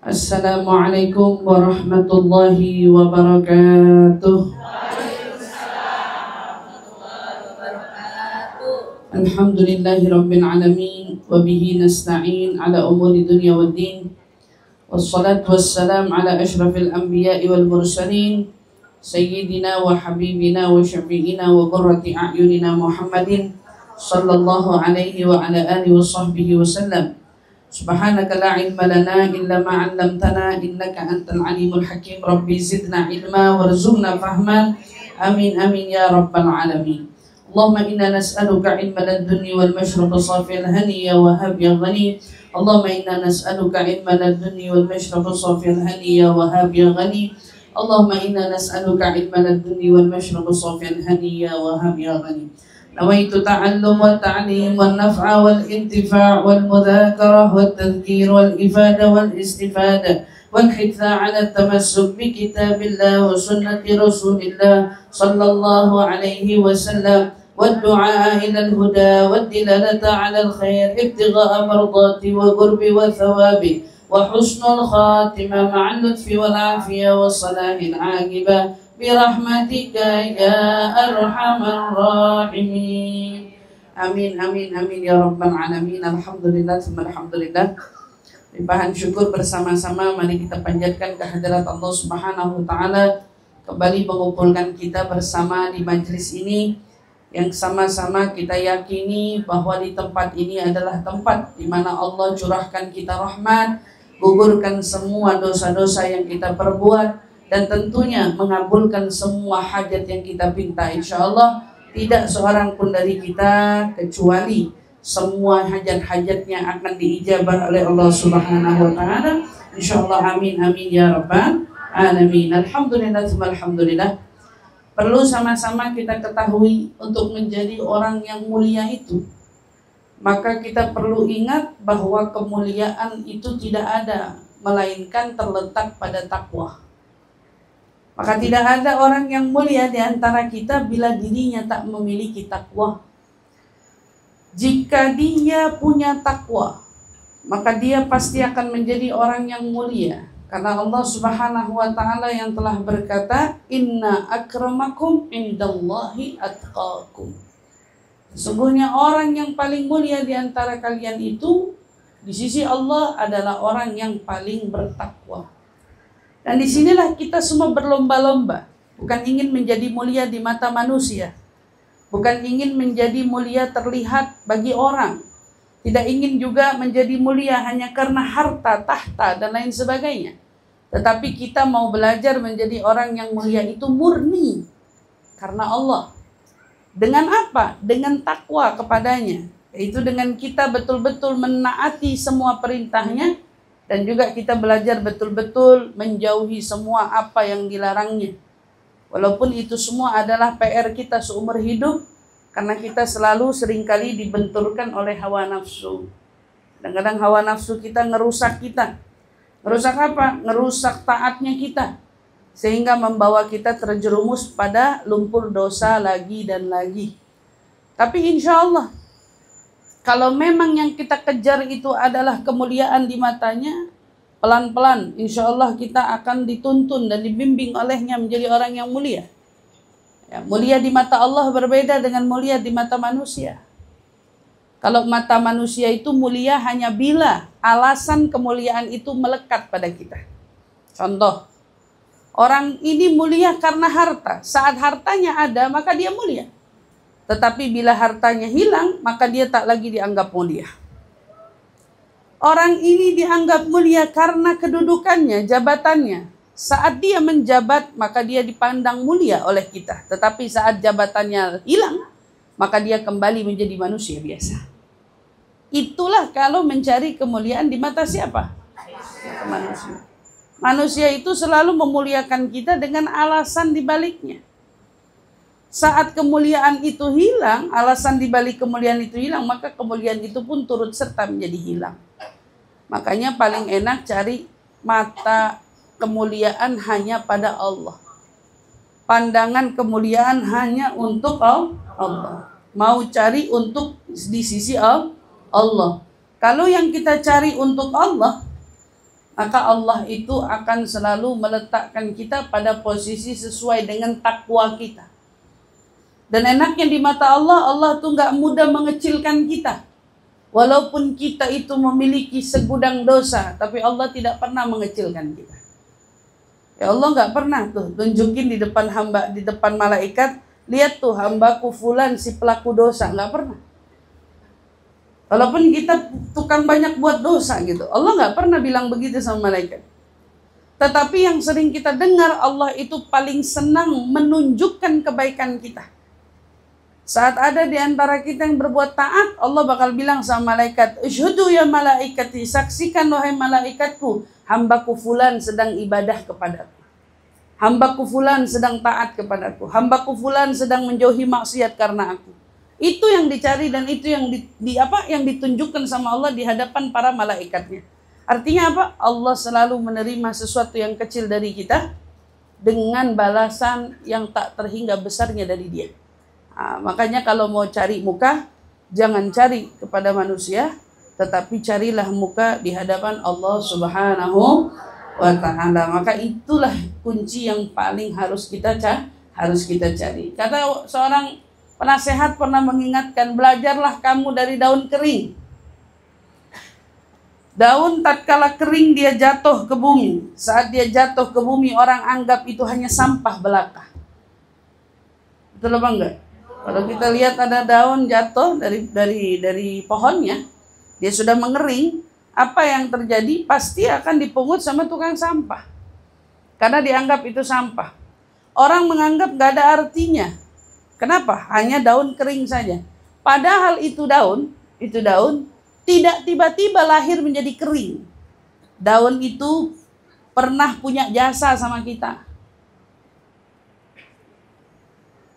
Assalamualaikum warahmatullahi wabarakatuh. Alhamdulillahi rabbil alamin wa bihi nasta'in ala umuri dunya waddin. Wassalatu wassalam ala asyrafil anbiya'i wal mursalin sayyidina wa habibina wa syafi'ina wa qurrati a'yunina Muhammadin sallallahu alaihi wa ala alihi wa sahbihi wa sallam. Subhanaka la ilma lana illa ma 'allamtana innaka antal alimul hakim. Rabbi zidna ilma warzuqna fahman. Amin amin ya rabbal alamin. Allahumma inna nas'aluka ilma ladunni wal mashrab safil hani ya wahhab ya ghani. Allahumma inna nas'aluka ilma ladunni wal mashrab safil hani ya wahhab ya ghani. Allahumma inna nas'aluka ilma ladunni wal mashrab safil hani ya wahhab ya ghani. نويت تعلم والتعليم والنفع والانتفاع والمذاكرة والتذكير والإفادة والاستفادة والحث على التمسك بكتاب الله وسنة رسول الله صلى الله عليه وسلم والدعاء إلى الهدى والدلالة على الخير ابتغاء مرضاتي وقرب وثوابي وحسن الخاتمة مع اللطف والعافية والصلاح العاقبة birahmatika ya arhamar rahimin. Amin amin amin ya rabbal alamin. Alhamdulillah alhamdulillah. Limpahan syukur bersama-sama mari kita panjatkan kehadirat Allah Subhanahu wa taala kembali mengumpulkan kita bersama di majelis ini yang sama-sama kita yakini bahwa di tempat ini adalah tempat di mana Allah curahkan kita rahmat, gugurkan semua dosa-dosa yang kita perbuat, dan tentunya mengabulkan semua hajat yang kita pinta. InsyaAllah tidak seorang pun dari kita kecuali semua hajat-hajatnya akan diijabah oleh Allah Subhanahu wa ta'ala. InsyaAllah amin amin ya rabbal alamin. Alhamdulillah alhamdulillah. Perlu sama-sama kita ketahui untuk menjadi orang yang mulia itu, maka kita perlu ingat bahwa kemuliaan itu tidak ada melainkan terletak pada takwa. Maka tidak ada orang yang mulia di antara kita bila dirinya tak memiliki takwa. Jika dia punya takwa, maka dia pasti akan menjadi orang yang mulia. Karena Allah Subhanahu wa ta'ala yang telah berkata, Inna akramakum indallahi atqakum. Sesungguhnya orang yang paling mulia di antara kalian itu di sisi Allah adalah orang yang paling bertakwa. Dan disinilah kita semua berlomba-lomba, bukan ingin menjadi mulia di mata manusia, bukan ingin menjadi mulia terlihat bagi orang, tidak ingin juga menjadi mulia hanya karena harta, tahta, dan lain sebagainya. Tetapi kita mau belajar menjadi orang yang mulia itu murni karena Allah. Dengan apa? Dengan takwa kepadanya, yaitu dengan kita betul-betul menaati semua perintahnya, dan juga kita belajar betul-betul menjauhi semua apa yang dilarangnya. Walaupun itu semua adalah PR kita seumur hidup, karena kita selalu seringkali dibenturkan oleh hawa nafsu. Kadang-kadang hawa nafsu kita ngerusak kita. Ngerusak apa? Ngerusak taatnya kita. Sehingga membawa kita terjerumus pada lumpur dosa lagi dan lagi. Tapi insya Allah, kalau memang yang kita kejar itu adalah kemuliaan di matanya, pelan-pelan insya Allah kita akan dituntun dan dibimbing olehnya menjadi orang yang mulia. Ya, mulia di mata Allah berbeda dengan mulia di mata manusia. Kalau mata manusia itu mulia hanya bila alasan kemuliaan itu melekat pada kita. Contoh, orang ini mulia karena harta. Saat hartanya ada maka dia mulia. Tetapi bila hartanya hilang, maka dia tak lagi dianggap mulia. Orang ini dianggap mulia karena kedudukannya, jabatannya. Saat dia menjabat, maka dia dipandang mulia oleh kita. Tetapi saat jabatannya hilang, maka dia kembali menjadi manusia biasa. Itulah kalau mencari kemuliaan di mata siapa? Manusia. Manusia itu selalu memuliakan kita dengan alasan dibaliknya. Saat kemuliaan itu hilang, alasan dibalik kemuliaan itu hilang, maka kemuliaan itu pun turut serta menjadi hilang. Makanya paling enak cari mata kemuliaan hanya pada Allah. Pandangan kemuliaan hanya untuk Allah. Mau cari untuk di sisi Allah. Kalau yang kita cari untuk Allah, maka Allah itu akan selalu meletakkan kita pada posisi sesuai dengan takwa kita. Dan enaknya di mata Allah, Allah tuh gak mudah mengecilkan kita. Walaupun kita itu memiliki segudang dosa, tapi Allah tidak pernah mengecilkan kita. Ya Allah gak pernah tuh tunjukin di depan hamba, di depan malaikat, lihat tuh hambaku fulan si pelaku dosa, gak pernah. Walaupun kita tukang banyak buat dosa gitu, Allah gak pernah bilang begitu sama malaikat. Tetapi yang sering kita dengar, Allah itu paling senang menunjukkan kebaikan kita. Saat ada di antara kita yang berbuat taat, Allah bakal bilang sama malaikat, "Usyhudu ya malaikati, saksikan wahai malaikatku, hambaku fulan sedang ibadah kepadaku. Hambaku fulan sedang taat kepadaku. Hambaku fulan sedang menjauhi maksiat karena aku." Itu yang dicari dan itu yang yang ditunjukkan sama Allah di hadapan para malaikatnya. Artinya apa? Allah selalu menerima sesuatu yang kecil dari kita dengan balasan yang tak terhingga besarnya dari Dia. Makanya kalau mau cari muka, jangan cari kepada manusia, tetapi carilah muka di hadapan Allah Subhanahu wa Ta'ala. Maka itulah kunci yang paling harus kita cari. Kata seorang penasehat pernah mengingatkan, belajarlah kamu dari daun kering. Daun tatkala kering dia jatuh ke bumi. Saat dia jatuh ke bumi, orang anggap itu hanya sampah belaka. Betul apa enggak? Kalau kita lihat ada daun jatuh dari pohonnya, dia sudah mengering, apa yang terjadi? Pasti akan dipungut sama tukang sampah. Karena dianggap itu sampah. Orang menganggap gak ada artinya. Kenapa? Hanya daun kering saja. Padahal itu daun tidak tiba-tiba lahir menjadi kering. Daun itu pernah punya jasa sama kita.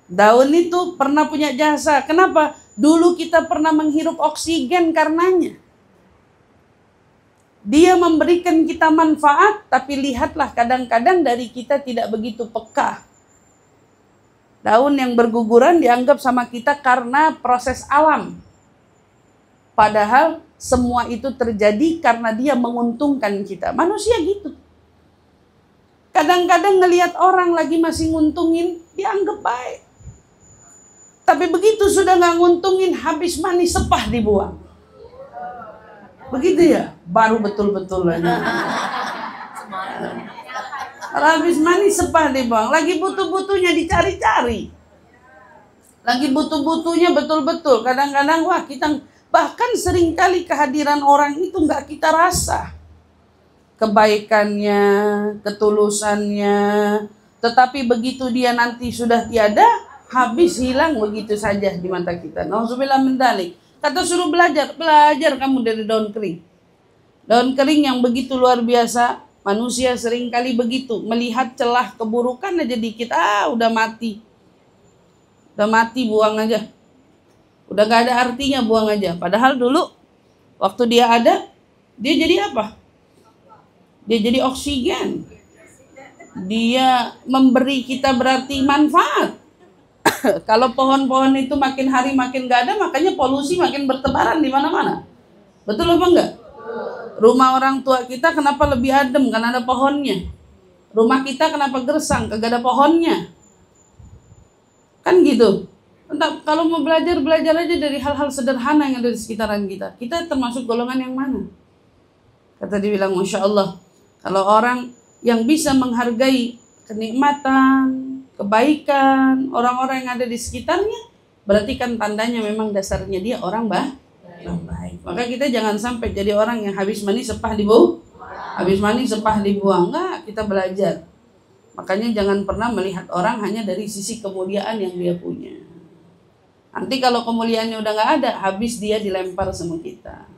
Daun itu pernah punya jasa. Kenapa? Dulu kita pernah menghirup oksigen karenanya. Dia memberikan kita manfaat, tapi lihatlah kadang-kadang dari kita tidak begitu peka. Daun yang berguguran dianggap sama kita karena proses alam. Padahal semua itu terjadi karena dia menguntungkan kita. Manusia gitu. Kadang-kadang ngelihat orang lagi masih nguntungin, dianggap baik. Tapi begitu sudah nggak nguntungin, habis manis sepah dibuang. Begitu ya, baru betul-betul aja. Habis manis sepah dibuang, lagi butuh-butuhnya dicari-cari. Lagi butuh-butuhnya betul-betul. Kadang-kadang wah kita bahkan seringkali kehadiran orang itu nggak kita rasa. Kebaikannya, ketulusannya. Tetapi begitu dia nanti sudah tiada, habis hilang begitu saja di mata kita. Nauzubillah min dzalik. Kata suruh belajar kamu dari daun kering. Daun kering yang begitu luar biasa. Manusia seringkali begitu, melihat celah keburukan aja dikit, udah mati. Udah mati, buang aja. Udah gak ada artinya, buang aja. Padahal dulu waktu dia ada, dia jadi apa? Dia jadi oksigen. Dia memberi kita berarti manfaat. Kalau pohon-pohon itu makin hari makin gak ada, makanya polusi makin bertebaran di mana-mana. Betul apa enggak? Rumah orang tua kita kenapa lebih adem? Karena ada pohonnya. Rumah kita kenapa gersang? Kagak ada pohonnya. Kan gitu. Entah, kalau mau belajar aja dari hal-hal sederhana yang ada di sekitaran kita. Kita termasuk golongan yang mana? Kata dibilang, Masya Allah, kalau orang yang bisa menghargai kenikmatan, kebaikan orang-orang yang ada di sekitarnya, berarti kan tandanya memang dasarnya dia orang baik. Maka kita jangan sampai jadi orang yang habis mani sepah dibuang. Habis mani sepah dibuang. Enggak, kita belajar. Makanya jangan pernah melihat orang hanya dari sisi kemuliaan yang dia punya. Nanti kalau kemuliaannya udah gak ada, habis dia dilempar sama kita.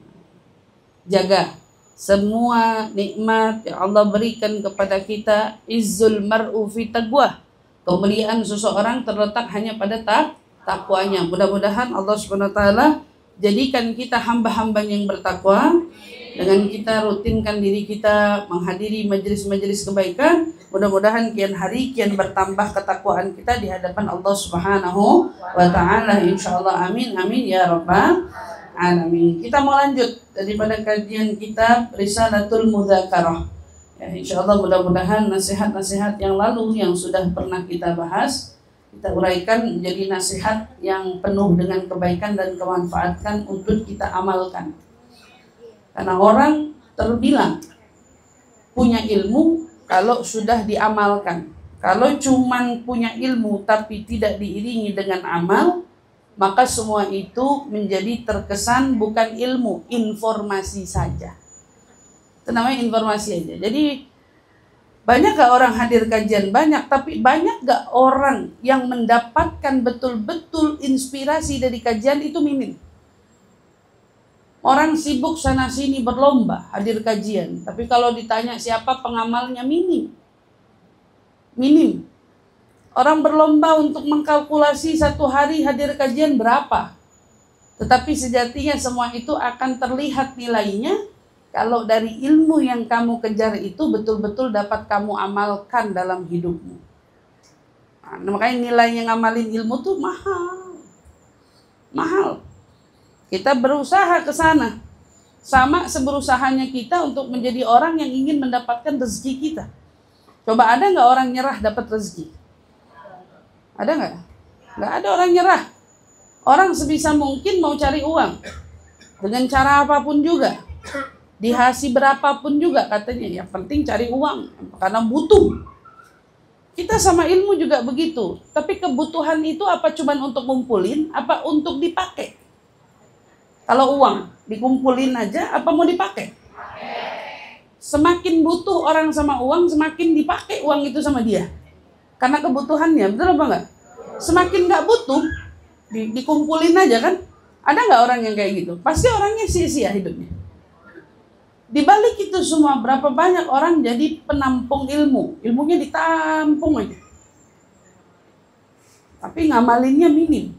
Jaga semua nikmat yang Allah berikan kepada kita. Izzul mar'u fi taqwa. Kemuliaan seseorang terletak hanya pada takwanya. Mudah-mudahan Allah Subhanahu wa taala jadikan kita hamba-hamba yang bertakwa. Dengan kita rutinkan diri kita menghadiri majelis-majelis kebaikan, mudah-mudahan kian hari kian bertambah ketakwaan kita di hadapan Allah Subhanahu wa taala, insyaallah. Amin amin ya rabbal alamin. Kita mau lanjut daripada kajian kitab Risalatul Mudzakarah. Ya, insyaallah mudah-mudahan nasihat-nasihat yang lalu yang sudah pernah kita bahas, kita uraikan menjadi nasihat yang penuh dengan kebaikan dan kemanfaatan untuk kita amalkan. Karena orang terbilang punya ilmu kalau sudah diamalkan. Kalau cuman punya ilmu tapi tidak diiringi dengan amal, maka semua itu menjadi terkesan bukan ilmu, informasi saja. Itu namanya informasi aja. Jadi banyak gak orang hadir kajian? Banyak, tapi banyak gak orang yang mendapatkan betul-betul inspirasi dari kajian? Itu minim. Orang sibuk sana sini berlomba hadir kajian, tapi kalau ditanya siapa pengamalnya, minim. Orang berlomba untuk mengkalkulasi satu hari hadir kajian berapa. Tetapi sejatinya semua itu akan terlihat nilainya kalau dari ilmu yang kamu kejar itu betul-betul dapat kamu amalkan dalam hidupmu. Nah, makanya nilai yang ngamalin ilmu tuh mahal. Kita berusaha ke sana. Sama seberusahanya kita untuk menjadi orang yang ingin mendapatkan rezeki kita. Coba ada nggak orang nyerah dapat rezeki? Ada nggak? Nggak ada orang nyerah. Orang sebisa mungkin mau cari uang dengan cara apapun juga, dihasi berapapun juga katanya. Yang penting cari uang karena butuh. Kita sama ilmu juga begitu. Tapi kebutuhan itu apa cuman untuk ngumpulin? Apa untuk dipakai? Kalau uang dikumpulin aja, apa mau dipakai? Semakin butuh orang sama uang, semakin dipakai uang itu sama dia. Karena kebutuhannya, betul apa enggak? Semakin nggak butuh, dikumpulin aja kan? Ada nggak orang yang kayak gitu? Pasti orangnya sia-sia hidupnya. Di balik itu semua, berapa banyak orang jadi penampung ilmu. Ilmunya ditampung aja. Tapi ngamalinnya minim.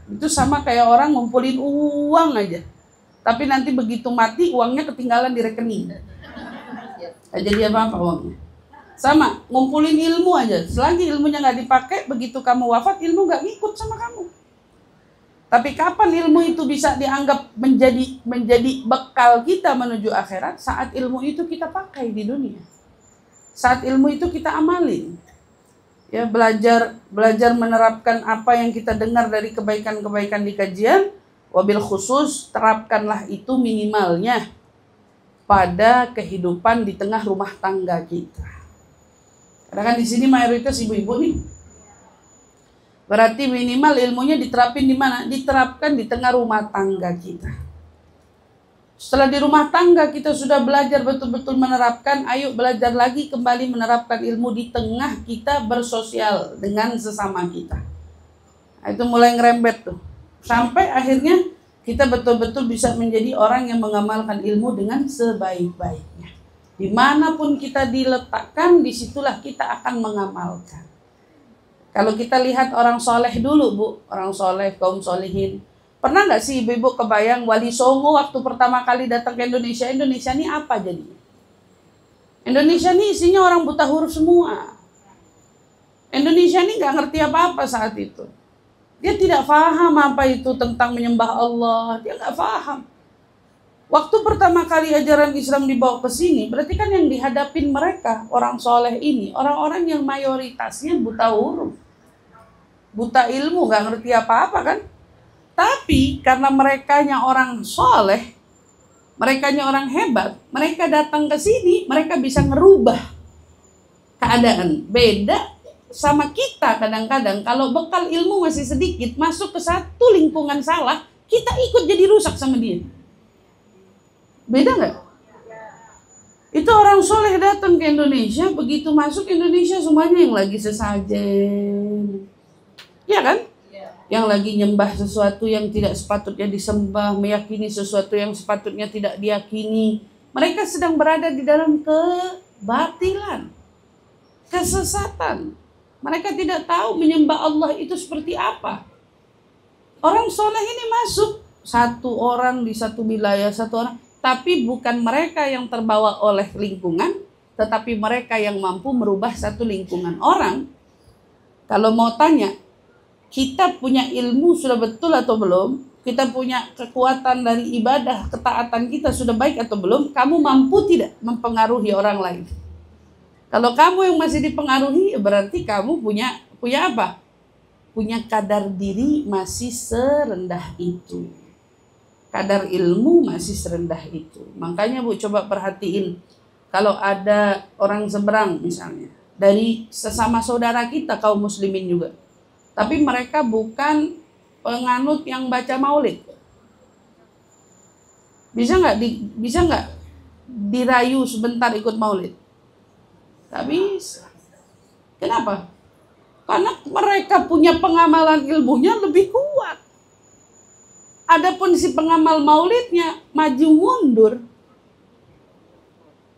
Itu sama kayak orang ngumpulin uang aja. Tapi nanti begitu mati, uangnya ketinggalan di rekening. Nggak jadi apa-apa uangnya. Sama, ngumpulin ilmu aja. Selagi ilmunya nggak dipakai, begitu kamu wafat, ilmu nggak ngikut sama kamu. Tapi kapan ilmu itu bisa dianggap menjadi bekal kita menuju akhirat? Saat ilmu itu kita pakai di dunia. Saat ilmu itu kita amalin. Ya, belajar menerapkan apa yang kita dengar dari kebaikan-kebaikan di kajian. Wabil khusus, terapkanlah itu minimalnya pada kehidupan di tengah rumah tangga kita. Karena kan di sini mayoritas ibu-ibu nih. Berarti minimal ilmunya diterapin di mana? Diterapkan di tengah rumah tangga kita. Setelah di rumah tangga kita sudah belajar betul-betul menerapkan, ayo belajar lagi kembali menerapkan ilmu di tengah kita bersosial dengan sesama kita. Nah, itu mulai ngerembet tuh. Sampai akhirnya kita betul-betul bisa menjadi orang yang mengamalkan ilmu dengan sebaik-baiknya. Dimanapun kita diletakkan, disitulah kita akan mengamalkan. Kalau kita lihat orang soleh dulu, Bu, orang soleh, kaum solehin. Pernah nggak sih ibu-ibu kebayang Wali Songo waktu pertama kali datang ke Indonesia? Indonesia ini apa jadinya? Indonesia ini isinya orang buta huruf semua. Indonesia ini nggak ngerti apa-apa saat itu. Dia tidak paham apa itu tentang menyembah Allah. Dia nggak paham. Waktu pertama kali ajaran Islam dibawa ke sini, berarti kan yang dihadapin mereka, orang soleh ini, orang-orang yang mayoritasnya buta huruf. Buta ilmu, nggak ngerti apa-apa kan? Tapi karena merekanya orang soleh, merekanya orang hebat, mereka datang ke sini, mereka bisa ngerubah keadaan. Beda sama kita kadang-kadang, kalau bekal ilmu masih sedikit, masuk ke satu lingkungan salah, kita ikut jadi rusak sama dia. Beda nggak? Itu orang soleh datang ke Indonesia, begitu masuk Indonesia semuanya yang lagi sesajen. Ya kan? Yang lagi nyembah sesuatu yang tidak sepatutnya disembah, meyakini sesuatu yang sepatutnya tidak diyakini. Mereka sedang berada di dalam kebatilan, kesesatan. Mereka tidak tahu menyembah Allah itu seperti apa. Orang soleh ini masuk, satu orang di satu wilayah, satu orang. Tapi bukan mereka yang terbawa oleh lingkungan, tetapi mereka yang mampu merubah satu lingkungan. Orang, kalau mau tanya, kita punya ilmu sudah betul atau belum? kita punya kekuatan dari ibadah, ketaatan kita sudah baik atau belum, kamu mampu tidak mempengaruhi orang lain. Kalau kamu yang masih dipengaruhi, berarti kamu punya apa? Punya kadar diri masih serendah itu. Kadar ilmu masih serendah itu. Makanya Bu coba perhatiin, kalau ada orang seberang misalnya, dari sesama saudara kita kaum muslimin juga, tapi mereka bukan penganut yang baca maulid, bisa nggak dirayu sebentar ikut maulid? Gak bisa. Kenapa? Karena mereka punya pengamalan ilmunya lebih kuat. Adapun si pengamal maulidnya maju mundur,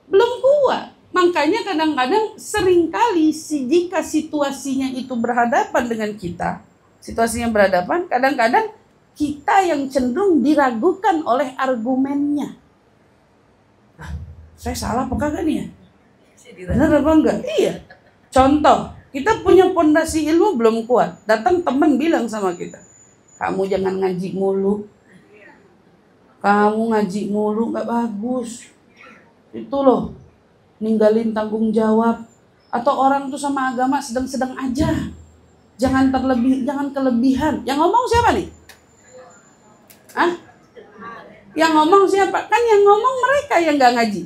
belum kuat. Makanya kadang-kadang seringkali jika situasinya itu berhadapan dengan kita, situasinya berhadapan, kadang-kadang kita yang cenderung diragukan oleh argumennya. Saya salah apa kagak nih ya? Benar apa enggak? Iya. Contoh, kita punya pondasi ilmu belum kuat. Datang teman bilang sama kita, kamu jangan ngaji mulu. Kamu ngaji mulu gak bagus. Itu loh, ninggalin tanggung jawab. Atau orang tuh sama agama sedang-sedang aja. Jangan kelebihan. Yang ngomong siapa nih? Hah? Yang ngomong siapa? Kan yang ngomong mereka yang gak ngaji.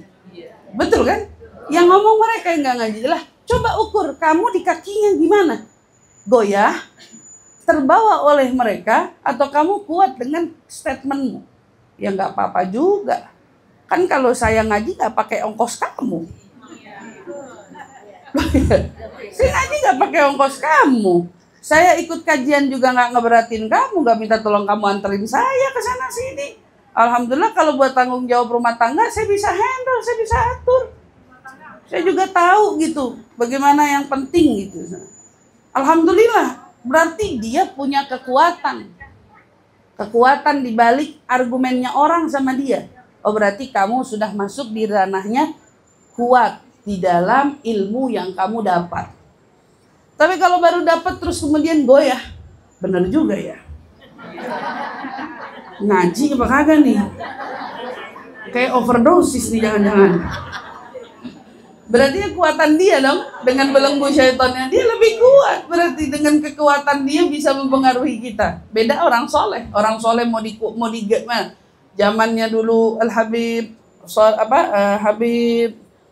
Betul kan? Yang ngomong mereka yang gak ngaji. Lah, coba ukur kamu di kakinya gimana? Goyah, terbawa oleh mereka, atau kamu kuat dengan statementmu? Ya gak apa-apa juga. Kan kalau saya ngaji gak pakai ongkos kamu. Saya ngaji gak pakai ongkos kamu. Saya ikut kajian juga gak ngeberatin kamu, gak minta tolong kamu anterin saya ke sana sini. Alhamdulillah kalau buat tanggung jawab rumah tangga saya bisa handle, saya bisa atur. Saya juga tahu gitu bagaimana yang penting gitu. Alhamdulillah, berarti dia punya kekuatan. Kekuatan di balik argumennya orang sama dia. Oh, berarti kamu sudah masuk di ranahnya kuat di dalam ilmu yang kamu dapat. Tapi kalau baru dapat terus kemudian goyah, bener juga ya. Ngaji apa kagak nih? Kayak overdosis nih jangan-jangan. Berarti kekuatan dia dong, dengan belenggu syaitannya dia lebih kuat. Berarti dengan kekuatan dia bisa mempengaruhi kita. Beda orang soleh. Orang soleh mau zamannya dulu Habib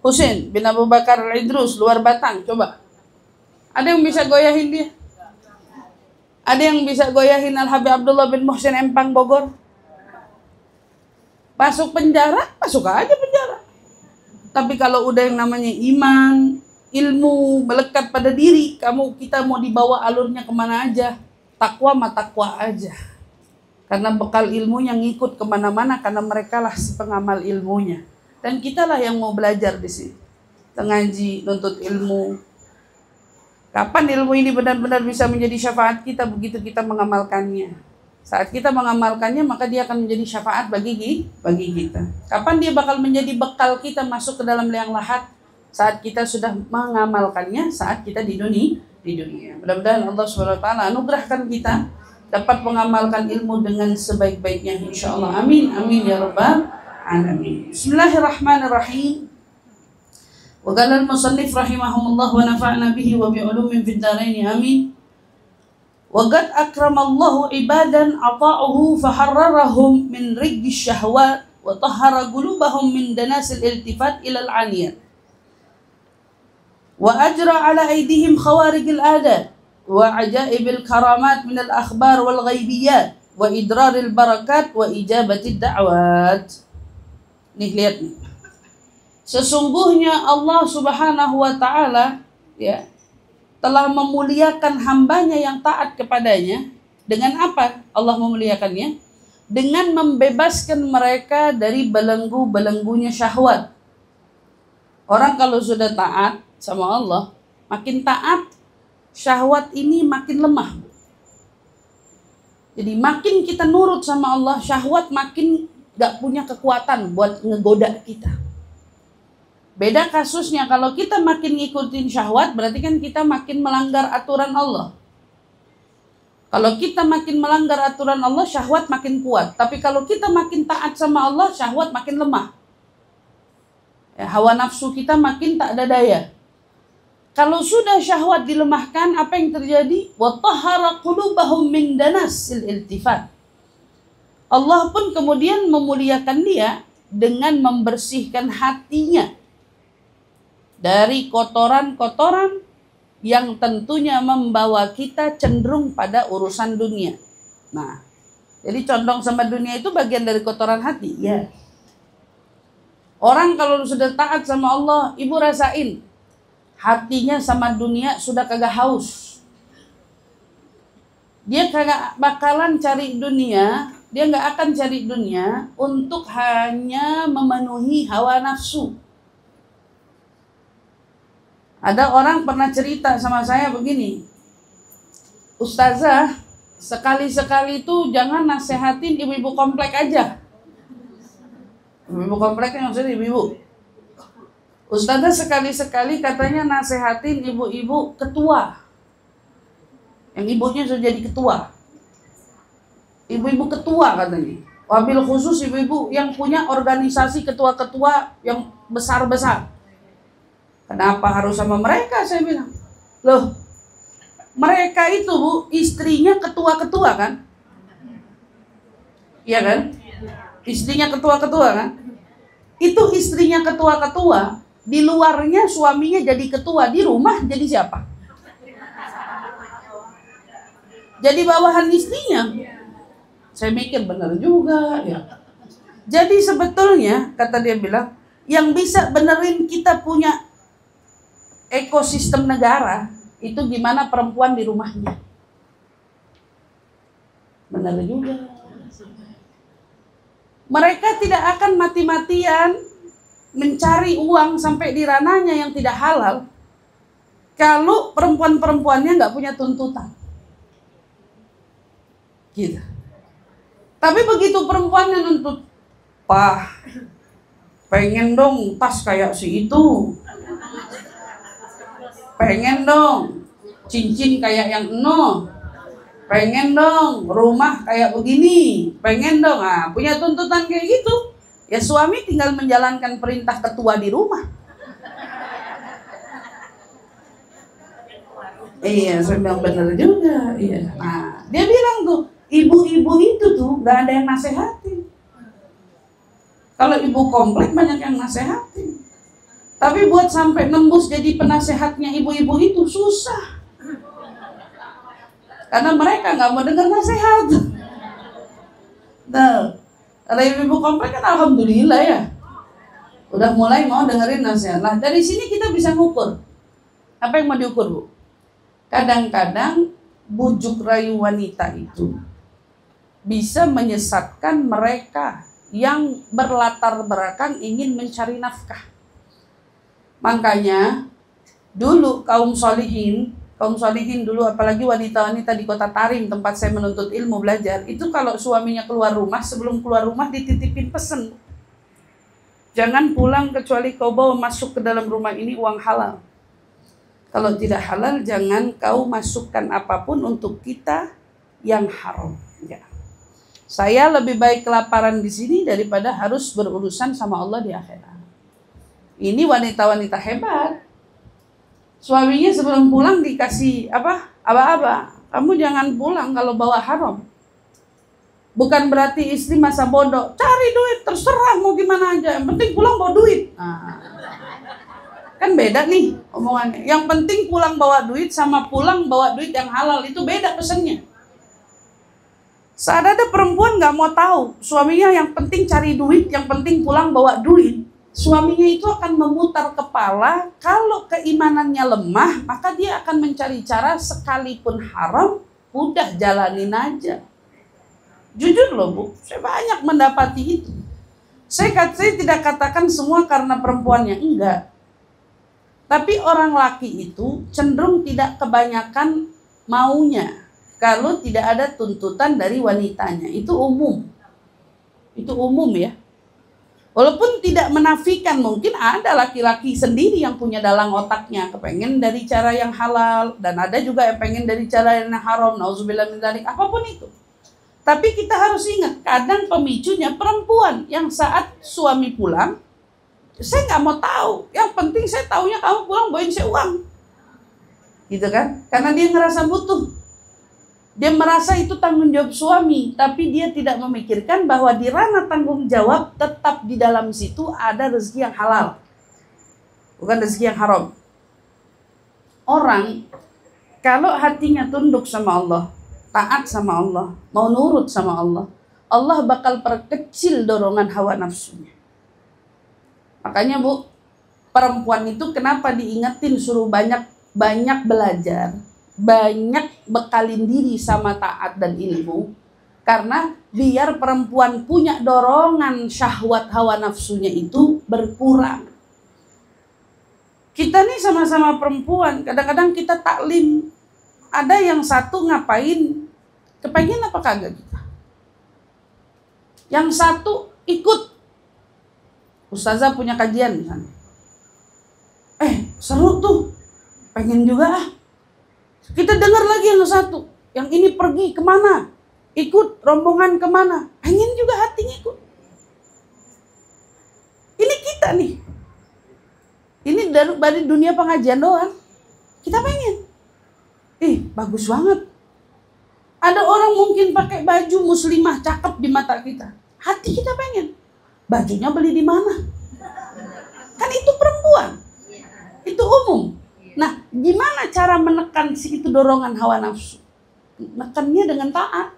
Husain bin Abu Bakar Al-Idrus luar Batang, coba. Ada yang bisa goyahin dia? Ada yang bisa goyahin Al-Habib Abdullah bin Muhsin Empang Bogor? Masuk penjara, masuk aja penjara. Tapi kalau udah yang namanya iman, ilmu melekat pada diri, kita mau dibawa alurnya kemana aja. Takwa mah takwa aja. Karena bekal ilmunya ngikut kemana-mana, karena mereka lah si pengamal ilmunya. Dan kitalah yang mau belajar di sini. Ngaji, nuntut ilmu. Kapan ilmu ini benar-benar bisa menjadi syafaat kita begitu kita mengamalkannya. Saat kita mengamalkannya, maka dia akan menjadi syafaat bagi kita. Kapan dia bakal menjadi bekal kita masuk ke dalam liang lahat? Saat kita sudah mengamalkannya, saat kita di dunia. Mudah-mudahan Allah SWT anugerahkan kita dapat mengamalkan ilmu dengan sebaik-baiknya, insyaallah. Amin, amin ya rabbal alamin. Bismillahirrahmanirrahim. Wa qala al-musannif rahimahumullah wa nafa'na bihi wa bi'ulumin fid dharain amin. Wa qad akramallahu ibadan ata'uhu faharrarahum min riggi syahwat wa tahhara qulubahum min danasil iltifat ila al-'aliyat. Wa ajra 'ala aydihim khawarigil adat wa ajaibil karamat min al-akhbar wal ghaibiyat wa idraril barakat wa ijabatid da'wat. Nih lihat nih. Sesungguhnya Allah Subhanahu wa ta'ala ya telah memuliakan hambanya yang taat kepadanya. Dengan apa Allah memuliakannya? Dengan membebaskan mereka dari belenggu-belenggunya syahwat. Orang kalau sudah taat sama Allah, makin taat, syahwat ini makin lemah. Jadi makin kita nurut sama Allah, syahwat makin gak punya kekuatan buat ngegoda kita. Beda kasusnya kalau kita makin ngikutin syahwat, berarti kan kita makin melanggar aturan Allah. Kalau kita makin melanggar aturan Allah, syahwat makin kuat. Tapi kalau kita makin taat sama Allah, syahwat makin lemah. Ya, hawa nafsu kita makin tak ada daya. Kalau sudah syahwat dilemahkan, apa yang terjadi? Wa tahhara qulubahum min danasil iltifat. Allah pun kemudian memuliakan dia dengan membersihkan hatinya dari kotoran-kotoran yang tentunya membawa kita cenderung pada urusan dunia. Nah, jadi condong sama dunia itu bagian dari kotoran hati. Ya. Orang kalau sudah taat sama Allah, ibu rasain hatinya sama dunia sudah kagak haus. Dia kagak bakalan cari dunia, dia nggak akan cari dunia untuk hanya memenuhi hawa nafsu. Ada orang pernah cerita sama saya begini, Ustazah, sekali-sekali itu jangan nasehatin ibu-ibu komplek aja. Ibu-ibu kompleknya maksudnya ibu-ibu. Ustazah sekali-sekali katanya nasehatin ibu-ibu ketua, yang ibunya sudah jadi ketua. Ibu-ibu ketua katanya. Wabil khusus ibu-ibu yang punya organisasi ketua-ketua yang besar-besar. Kenapa harus sama mereka, saya bilang. Loh, mereka itu Bu, istrinya ketua-ketua kan? Iya kan? Istrinya ketua-ketua kan? Itu istrinya ketua-ketua, di luarnya suaminya jadi ketua, di rumah jadi siapa? Jadi bawahan istrinya. Saya mikir benar juga ya. Jadi sebetulnya, kata dia bilang, yang bisa benerin kita punya ekosistem negara itu gimana perempuan di rumahnya. Benar juga. Mereka tidak akan mati-matian mencari uang sampai di ranahnya yang tidak halal kalau perempuan-perempuannya nggak punya tuntutan. Gitu. Tapi begitu perempuannya nuntut, Pak, pengen dong tas kayak si itu. Pengen dong cincin kayak yang eno, pengen dong rumah kayak begini, pengen dong, punya tuntutan kayak gitu, ya suami tinggal menjalankan perintah ketua di rumah. Iya, saya bilang bener juga. Iya. Nah, dia bilang tuh, ibu-ibu itu tuh gak ada yang nasehatin. Kalau ibu komplek banyak yang nasehatin. Tapi buat sampai nembus jadi penasehatnya ibu-ibu itu susah. Karena mereka nggak mau dengar nasihat. Nah, kalau ibu-ibu komplek kan alhamdulillah ya. Udah mulai mau dengerin nasihat. Nah, dari sini kita bisa ngukur. Apa yang mau diukur, Bu? Kadang-kadang bujuk rayu wanita itu bisa menyesatkan mereka yang berlatar belakang ingin mencari nafkah. Makanya dulu kaum solihin dulu, apalagi wanita-wanita di kota Tarim tempat saya menuntut ilmu belajar, itu kalau suaminya keluar rumah, sebelum keluar rumah dititipin pesen, jangan pulang kecuali kau bawa masuk ke dalam rumah ini uang halal. Kalau tidak halal, jangan kau masukkan apapun untuk kita yang haram. Ya. Saya lebih baik kelaparan di sini daripada harus berurusan sama Allah di akhirat. Ini wanita-wanita hebat. Suaminya sebelum pulang dikasih aba-aba. Kamu jangan pulang kalau bawa haram. Bukan berarti istri masa bodoh. Cari duit, terserah mau gimana aja. Yang penting pulang bawa duit. Kan beda nih omongannya. Yang penting pulang bawa duit sama pulang bawa duit yang halal. Itu beda pesannya. Saat ada perempuan gak mau tahu. Suaminya yang penting cari duit, yang penting pulang bawa duit. Suaminya itu akan memutar kepala. Kalau keimanannya lemah, maka dia akan mencari cara sekalipun haram, udah jalanin aja. Jujur loh Bu, saya banyak mendapati itu. Saya tidak katakan semua karena perempuannya, enggak. Tapi orang laki itu cenderung tidak kebanyakan maunya kalau tidak ada tuntutan dari wanitanya. Itu umum. Itu umum ya. Walaupun tidak menafikan, mungkin ada laki-laki sendiri yang punya dalang otaknya, kepengen dari cara yang halal, dan ada juga yang pengen dari cara yang haram, nauzubillah min dzalik, apapun itu. Tapi kita harus ingat, kadang pemicunya perempuan yang saat suami pulang, saya nggak mau tahu, yang penting saya taunya kamu pulang bawain saya uang. Gitu kan? Karena dia ngerasa butuh. Dia merasa itu tanggung jawab suami, tapi dia tidak memikirkan bahwa di ranah tanggung jawab tetap di dalam situ ada rezeki yang halal, bukan rezeki yang haram. Orang kalau hatinya tunduk sama Allah, taat sama Allah, mau nurut sama Allah, Allah bakal perkecil dorongan hawa nafsunya. Makanya Bu, perempuan itu kenapa diingetin suruh banyak belajar, banyak bekalin diri sama taat dan ilmu, karena biar perempuan punya dorongan syahwat hawa nafsunya itu berkurang. Kita nih sama-sama perempuan, kadang-kadang kita taklim, ada yang satu ngapain, kepengen apa kagak kita, yang satu ikut. Ustazah punya kajian misalnya, seru tuh, pengen juga ah. Kita dengar lagi yang satu, yang ini pergi kemana, ikut rombongan kemana, pengen juga hatinya ikut. Ini kita nih, ini dari dunia pengajian doang, kita pengen. Bagus banget. Ada orang mungkin pakai baju muslimah cakep di mata kita, hati kita pengen. Bajunya beli di mana? Kan itu perempuan, itu umum. Nah, gimana cara menekan itu dorongan hawa nafsu? Nekannya dengan taat.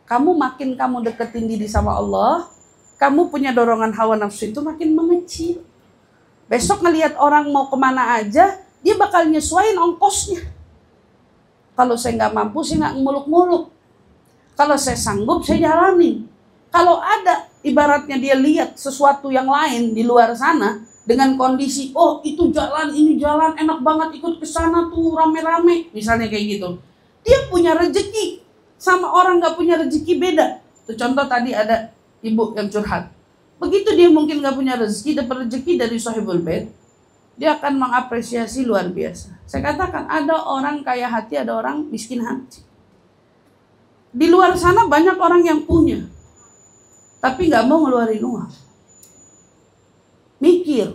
Makin kamu deketin diri sama Allah, kamu punya dorongan hawa nafsu itu makin mengecil. Besok ngelihat orang mau kemana aja, dia bakal nyesuaiin ongkosnya. Kalau saya nggak mampu, saya nggak muluk-muluk. Kalau saya sanggup, saya jalani. Kalau ada ibaratnya dia lihat sesuatu yang lain di luar sana, dengan kondisi, oh itu jalan, ini jalan, enak banget ikut ke sana tuh rame-rame, misalnya kayak gitu. Dia punya rezeki, sama orang gak punya rezeki beda. Tuh contoh tadi ada ibu yang curhat. Begitu dia mungkin gak punya rezeki, dapat rezeki dari sahibul bait, dia akan mengapresiasi luar biasa. Saya katakan, ada orang kaya hati, ada orang miskin hati. Di luar sana banyak orang yang punya, tapi gak mau ngeluarin uang. Mikir,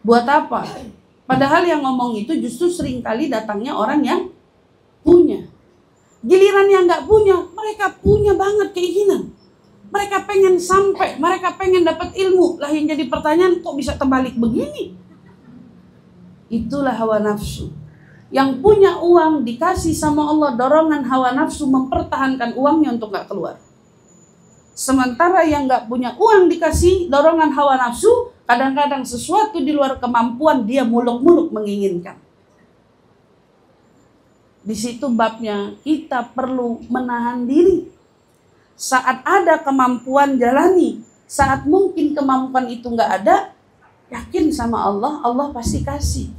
buat apa? Padahal yang ngomong itu justru seringkali datangnya orang yang punya. Giliran yang gak punya, mereka punya banget keinginan. Mereka pengen sampai, mereka pengen dapat ilmu. Lah yang jadi pertanyaan, kok bisa terbalik begini? Itulah hawa nafsu. Yang punya uang dikasih sama Allah dorongan hawa nafsu mempertahankan uangnya untuk gak keluar. Sementara yang gak punya uang dikasih dorongan hawa nafsu, kadang-kadang sesuatu di luar kemampuan dia muluk-muluk menginginkan. Di situ babnya kita perlu menahan diri. Saat ada kemampuan jalani, saat mungkin kemampuan itu gak ada, yakin sama Allah, Allah pasti kasih.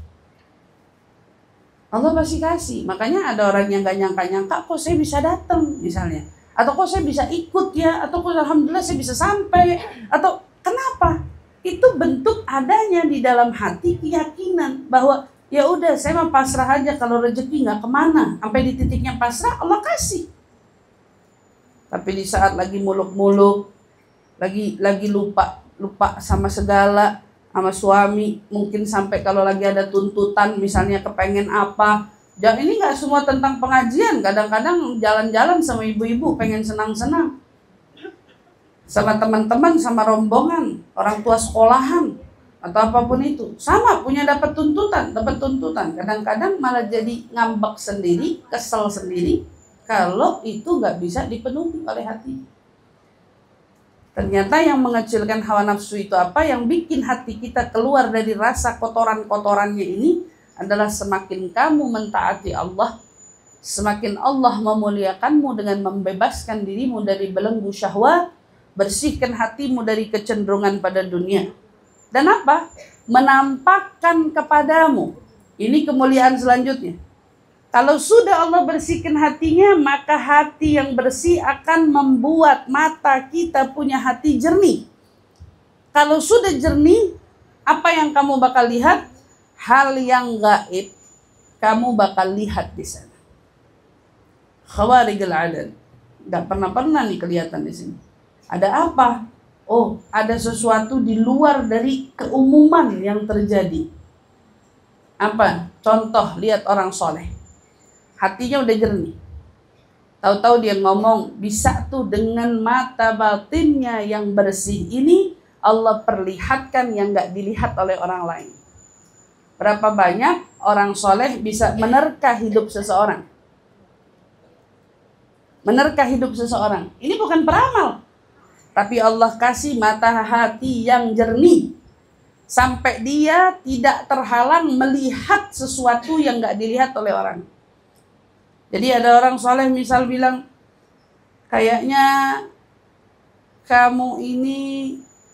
Allah pasti kasih. Makanya ada orang yang gak nyangka-nyangka, kok saya bisa datang misalnya. Atau kok saya bisa ikut ya, atau kok alhamdulillah saya bisa sampai, atau kenapa? Itu bentuk adanya di dalam hati keyakinan bahwa ya udah saya mah pasrah aja, kalau rezeki nggak kemana, sampai di titiknya pasrah Allah kasih. Tapi di saat lagi muluk-muluk, lagi lupa sama segala, sama suami, mungkin sampai kalau lagi ada tuntutan misalnya kepengen apa. Dan ini nggak semua tentang pengajian, kadang-kadang jalan-jalan sama ibu-ibu pengen senang-senang. Sama teman-teman, sama rombongan, orang tua sekolahan, atau apapun itu. Sama, punya dapat tuntutan. Kadang-kadang malah jadi ngambek sendiri, kesel sendiri, kalau itu nggak bisa dipenuhi oleh hati. Ternyata yang mengecilkan hawa nafsu itu apa? Yang bikin hati kita keluar dari rasa kotoran-kotorannya ini adalah semakin kamu mentaati Allah, semakin Allah memuliakanmu dengan membebaskan dirimu dari belenggu syahwat, bersihkan hatimu dari kecenderungan pada dunia. Dan apa? Menampakkan kepadamu. Ini kemuliaan selanjutnya. Kalau sudah Allah bersihkan hatinya, maka hati yang bersih akan membuat mata kita punya hati jernih. Kalau sudah jernih, apa yang kamu bakal lihat? Hal yang gaib kamu bakal lihat di sana. Khawarigul adad. Nggak pernah nih kelihatan di sini. Ada apa? Oh, ada sesuatu di luar dari keumuman yang terjadi. Apa? Contoh, lihat orang soleh. Hatinya udah jernih. Tahu-tahu dia ngomong, bisa tuh dengan mata batinnya yang bersih ini, Allah perlihatkan yang gak dilihat oleh orang lain. Berapa banyak orang soleh bisa menerka hidup seseorang. Menerka hidup seseorang. Ini bukan peramal. Tapi Allah kasih mata hati yang jernih. Sampai dia tidak terhalang melihat sesuatu yang gak dilihat oleh orang. Jadi ada orang soleh misal bilang, kayaknya kamu ini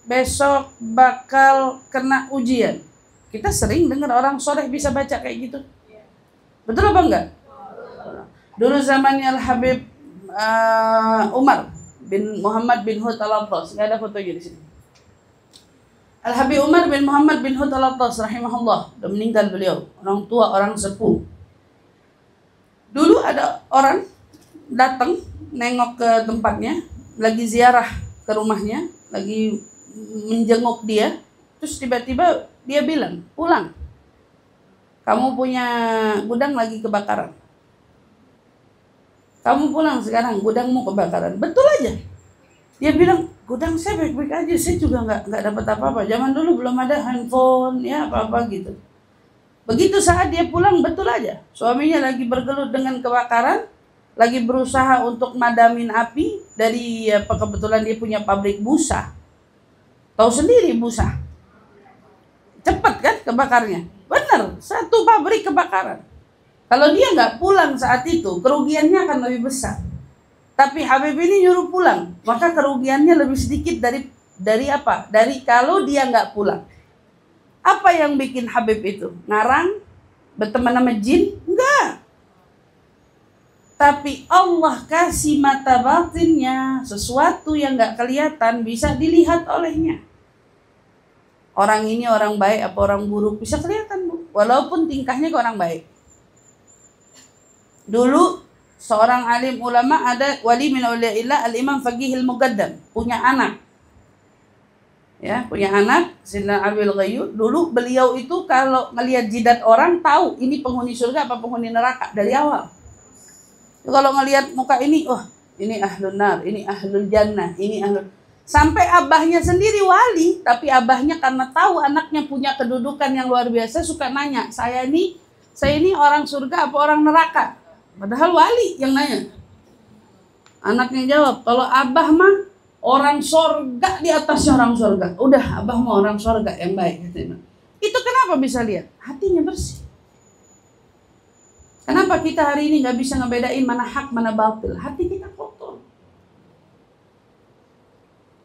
besok bakal kena ujian. Kita sering dengar orang soleh bisa baca kayak gitu. Betul apa enggak? Dulu zamannya Al-Habib Umar bin Muhammad bin Hud al-Attas. Nggak ada fotonya di sini. Al-Habib Umar bin Muhammad bin Hud al-Attas rahimahullah. Sudah meninggal beliau. Orang tua, orang sepuh. Dulu ada orang datang nengok ke tempatnya, lagi ziarah ke rumahnya, lagi menjenguk dia. Terus tiba-tiba dia bilang, pulang. Kamu punya gudang lagi kebakaran. Kamu pulang sekarang, gudangmu kebakaran. Betul aja. Dia bilang, gudang saya baik-baik aja, saya juga nggak dapat apa-apa. Zaman dulu belum ada handphone, ya apa-apa gitu. Begitu saat dia pulang, betul aja. Suaminya lagi bergelut dengan kebakaran, lagi berusaha untuk madamin api dari kebetulan dia punya pabrik busa. Tahu sendiri busa. Cepat kan kebakarnya? Benar, satu pabrik kebakaran. Kalau dia nggak pulang saat itu, kerugiannya akan lebih besar. Tapi Habib ini nyuruh pulang, maka kerugiannya lebih sedikit dari apa? Dari kalau dia nggak pulang. Apa yang bikin Habib itu? Ngarang? Berteman sama jin? Enggak. Tapi Allah kasih mata batinnya, sesuatu yang nggak kelihatan bisa dilihat olehnya. Orang ini orang baik apa orang buruk bisa kelihatan, Bu. Walaupun tingkahnya ke orang baik. Dulu seorang alim ulama, ada wali min auliyaillah al-Imam Faqihil Muqaddam, punya anak. Ya, punya anak Sayyidina Alwil Ghayyur. Dulu beliau itu kalau ngelihat jidat orang tahu ini penghuni surga apa penghuni neraka dari awal. Kalau ngelihat muka ini, oh ini ahlun nar, ini ahlul jannah, ini ahlul. Sampai abahnya sendiri wali, tapi abahnya karena tahu anaknya punya kedudukan yang luar biasa suka nanya, saya ini orang surga apa orang neraka? Padahal wali yang nanya. Anaknya jawab, kalau abah mah orang sorga di atasnya orang sorga. Udah, abah mau orang sorga yang baik. Itu kenapa bisa lihat? Hatinya bersih. Kenapa kita hari ini gak bisa ngebedain mana hak, mana batil? Hati kita kotor.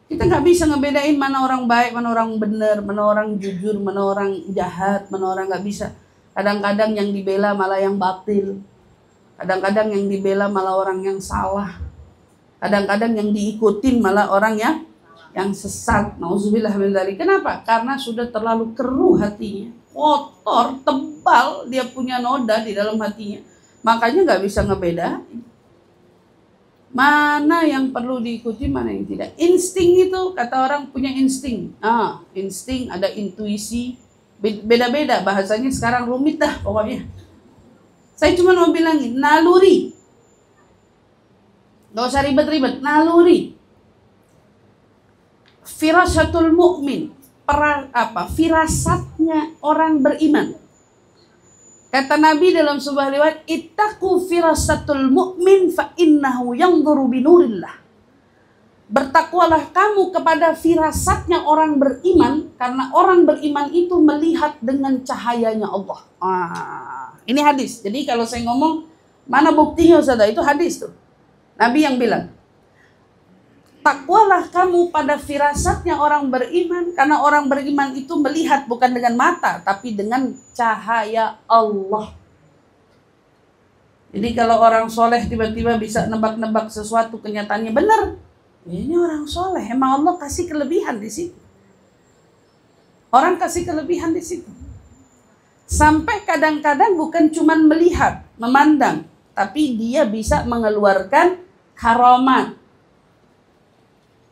Kita gak bisa ngebedain mana orang baik, mana orang benar, mana orang jujur, mana orang jahat, mana orang gak bisa. Kadang-kadang yang dibela malah yang batil. Kadang-kadang yang dibela malah orang yang salah. Kadang-kadang yang diikutin malah orang yang sesat. Nauzubillah min dzalik. Kenapa? Karena sudah terlalu keruh hatinya. Kotor, tebal, dia punya noda di dalam hatinya. Makanya nggak bisa ngebeda mana yang perlu diikuti, mana yang tidak. Insting itu, kata orang punya insting. Insting, ada intuisi. Beda-beda, bahasanya sekarang rumit dah pokoknya. Saya cuma mau bilangin, naluri. Gak usah ribet-ribet, naluri. Firasatul mu'min, firasatnya orang beriman. Kata Nabi dalam sebuah riwayat, ittaqu firasatul mu'min fa innahu yanzuru binurillah. Bertakwalah kamu kepada firasatnya orang beriman, karena orang beriman itu melihat dengan cahayanya Allah. Ini hadis. Jadi kalau saya ngomong, mana buktinya Ustaz? Itu hadis tuh. Nabi yang bilang, takwalah kamu pada firasatnya orang beriman, karena orang beriman itu melihat bukan dengan mata, tapi dengan cahaya Allah. Jadi kalau orang soleh tiba-tiba bisa nebak-nebak sesuatu, kenyataannya benar, ini orang soleh, emang Allah kasih kelebihan di situ. Orang kasih kelebihan di situ. Sampai kadang-kadang bukan cuma melihat, memandang, tapi dia bisa mengeluarkan karamat.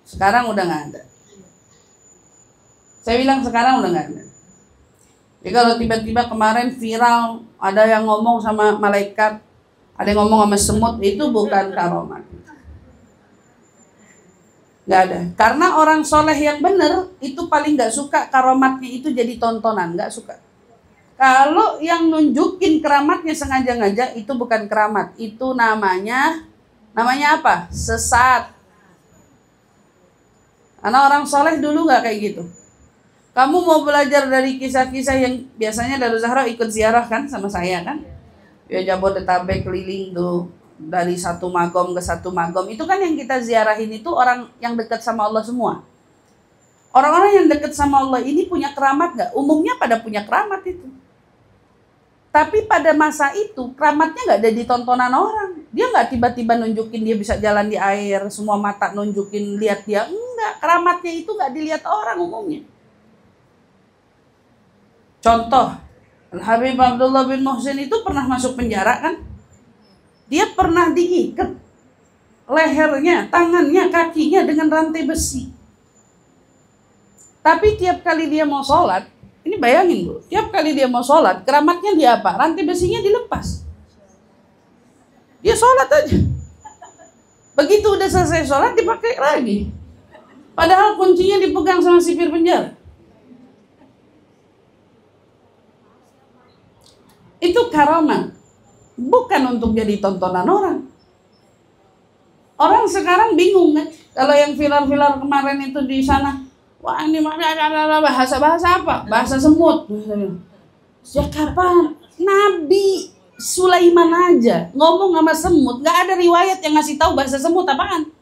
Sekarang udah nggak ada. Saya bilang sekarang udah nggak ada. Jadi kalau tiba-tiba kemarin viral ada yang ngomong sama malaikat, ada yang ngomong sama semut, itu bukan karamat. Nggak ada. Karena orang soleh yang benar itu paling nggak suka karamatnya itu jadi tontonan, nggak suka. Kalau yang nunjukin keramatnya sengaja-ngaja itu bukan keramat, itu namanya apa? Sesat. Karena orang soleh dulu nggak kayak gitu. Kamu mau belajar dari kisah-kisah yang biasanya Darul Zahra ikut ziarah kan sama saya kan? Ya Jabodetabek keliling tuh dari satu magom ke satu magom. Itu kan yang kita ziarahin itu orang yang dekat sama Allah semua. Orang-orang yang dekat sama Allah ini punya keramat nggak? Umumnya pada punya keramat itu. Tapi pada masa itu keramatnya nggak ada di tontonan orang. Dia nggak tiba-tiba nunjukin dia bisa jalan di air, semua mata nunjukin lihat dia. Enggak, keramatnya itu nggak dilihat orang umumnya. Contoh, Habib Abdullah bin Muhsin itu pernah masuk penjara kan? Dia pernah diikat lehernya, tangannya, kakinya dengan rantai besi. Tapi tiap kali dia mau sholat, ini bayangin Bu, tiap kali dia mau sholat, keramatnya dia apa? Rantai besinya dilepas. Dia sholat aja. Begitu udah selesai sholat, dipakai lagi. Padahal kuncinya dipegang sama sipir penjara. Itu karamat, bukan untuk jadi tontonan orang. Orang sekarang bingung kan, kalau yang viral-viral kemarin itu di sana, wah ini mana bahasa apa? Bahasa semut. Sejak kapan? Nabi Sulaiman aja ngomong sama semut, nggak ada riwayat yang ngasih tahu bahasa semut apaan.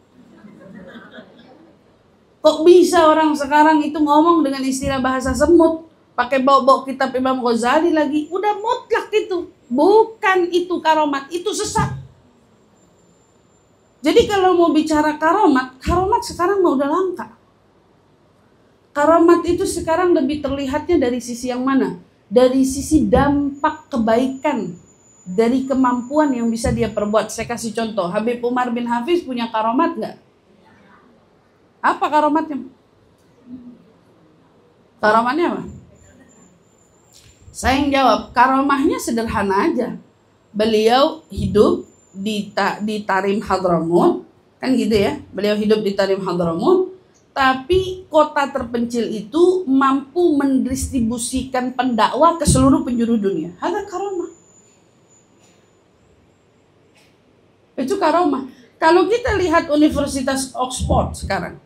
Kok bisa orang sekarang itu ngomong dengan istilah bahasa semut? Pakai bawa-bawa kitab Imam Ghazali lagi, udah mutlak itu. Bukan itu karamat, itu sesat. Jadi kalau mau bicara karamat sekarang mau udah langka. Karamat itu sekarang lebih terlihatnya dari sisi yang mana? Dari sisi dampak kebaikan, dari kemampuan yang bisa dia perbuat. Saya kasih contoh, Habib Umar bin Hafiz punya karamat nggak? Apa karamatnya? Karamatnya apa? Saya yang jawab, karamahnya sederhana aja. Beliau hidup di Tarim Hadramut, kan gitu ya. Beliau hidup di Tarim Hadramut, tapi kota terpencil itu mampu mendistribusikan pendakwah ke seluruh penjuru dunia. Ada karamah. Itu karamah. Kalau kita lihat Universitas Oxford sekarang,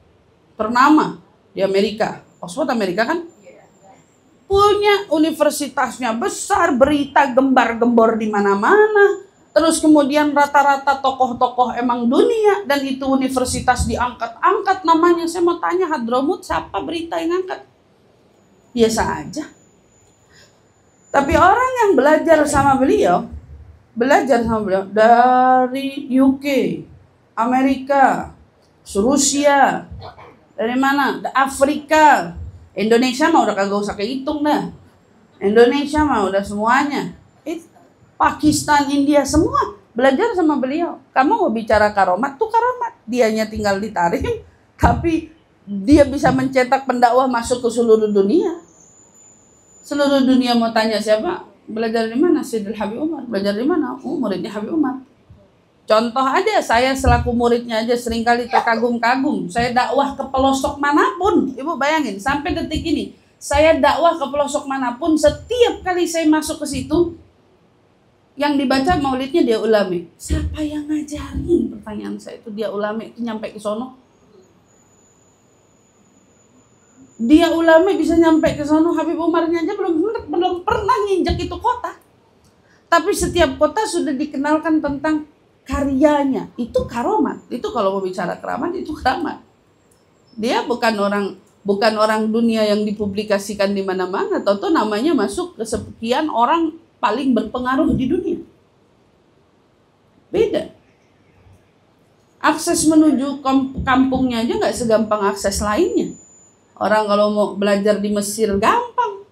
ternama di Amerika. Oxford Amerika kan? Punya universitasnya besar, berita gembar-gembor di mana-mana. Terus kemudian rata-rata tokoh-tokoh emang dunia, dan itu universitas diangkat-angkat namanya. Saya mau tanya, Hadramut siapa berita yang angkat? Biasa aja. Tapi orang yang belajar sama beliau dari UK, Amerika, Rusia, dari mana? Afrika. Indonesia mah udah kagak usah kehitung dah. Indonesia mah udah semuanya. Pakistan, India, semua belajar sama beliau. Kamu mau bicara karamat tuh karamat. Dianya tinggal di Tarim, tapi dia bisa mencetak pendakwah masuk ke seluruh dunia. Seluruh dunia mau tanya siapa? Belajar di mana? Sayyidul Habib Umar. Belajar di mana? Oh, muridnya Habib Umar. Contoh aja, saya selaku muridnya aja seringkali terkagum-kagum. Saya dakwah ke pelosok manapun. Ibu bayangin, sampai detik ini. Saya dakwah ke pelosok manapun, setiap kali saya masuk ke situ, yang dibaca maulidnya dia ulama. Siapa yang ngajarin? Pertanyaan saya itu, dia ulama itu nyampe ke sono. Dia ulama bisa nyampe ke sono, Habib Umarnya aja belum pernah nginjek itu kota. Tapi setiap kota sudah dikenalkan tentang karyanya. Itu karomat. Itu kalau mau bicara keramat, itu keramat. Dia bukan orang dunia yang dipublikasikan di mana-mana. Tentu namanya masuk ke sekian orang paling berpengaruh di dunia. Beda. Akses menuju kampungnya aja nggak segampang akses lainnya. Orang kalau mau belajar di Mesir gampang.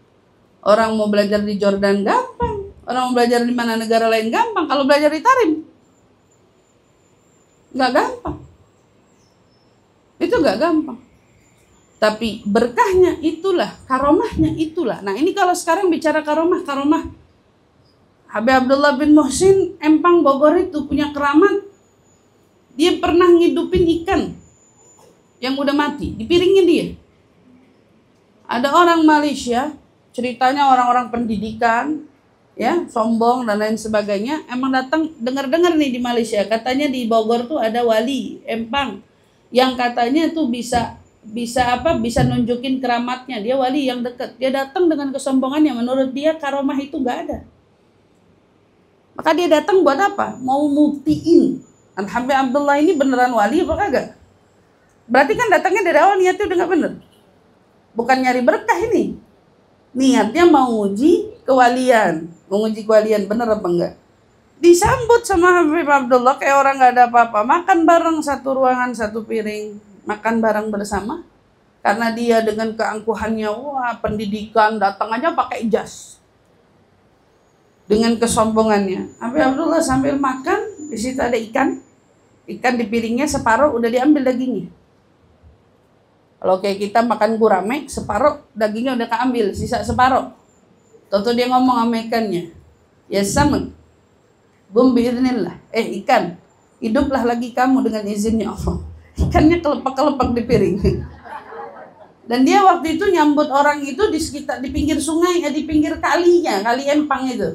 Orang mau belajar di Jordan gampang. Orang mau belajar di mana negara lain gampang. Kalau belajar di Tarim nggak gampang. Itu nggak gampang. Tapi berkahnya itulah, karomahnya itulah. Nah ini kalau sekarang bicara karomah. Habib Abdullah bin Muhsin Empang Bogor itu punya keramat. Dia pernah ngidupin ikan yang udah mati, dipiringin dia. Ada orang Malaysia, ceritanya orang-orang pendidikan, ya, sombong dan lain sebagainya, emang datang dengar-dengar nih di Malaysia, katanya di Bogor tuh ada wali Empang yang katanya tuh bisa nunjukin keramatnya. Dia wali yang dekat. Dia datang dengan kesombongannya, menurut dia karomah itu nggak ada. Maka dia datang buat apa? Mau buktiin Habib Abdullah ini beneran wali apa kagak? Berarti kan datangnya dari awal niatnya udah nggak bener. Bukan nyari berkah ini. Niatnya mau nguji kewalian. Bener apa enggak? Disambut sama Habib Abdullah kayak orang nggak ada apa-apa. Makan bareng satu ruangan, satu piring. Makan bareng bersama. Karena dia dengan keangkuhannya, wah pendidikan, datang aja pakai jas. Dengan kesombongannya. Habib Abdullah sambil makan, di situ ada ikan. Ikan di piringnya separuh udah diambil dagingnya. Kalau kayak kita makan gurame, separuh dagingnya udah keambil, sisa separuh. Tentu dia ngomong sama ikannya, ya sama, gum biiznillah, ikan, hiduplah lagi kamu dengan izinnya Allah. Ikannya kelepak-kelepak di piring. Dan dia waktu itu nyambut orang itu di sekitar, di pinggir sungai, di pinggir kalinya, kali Empang itu.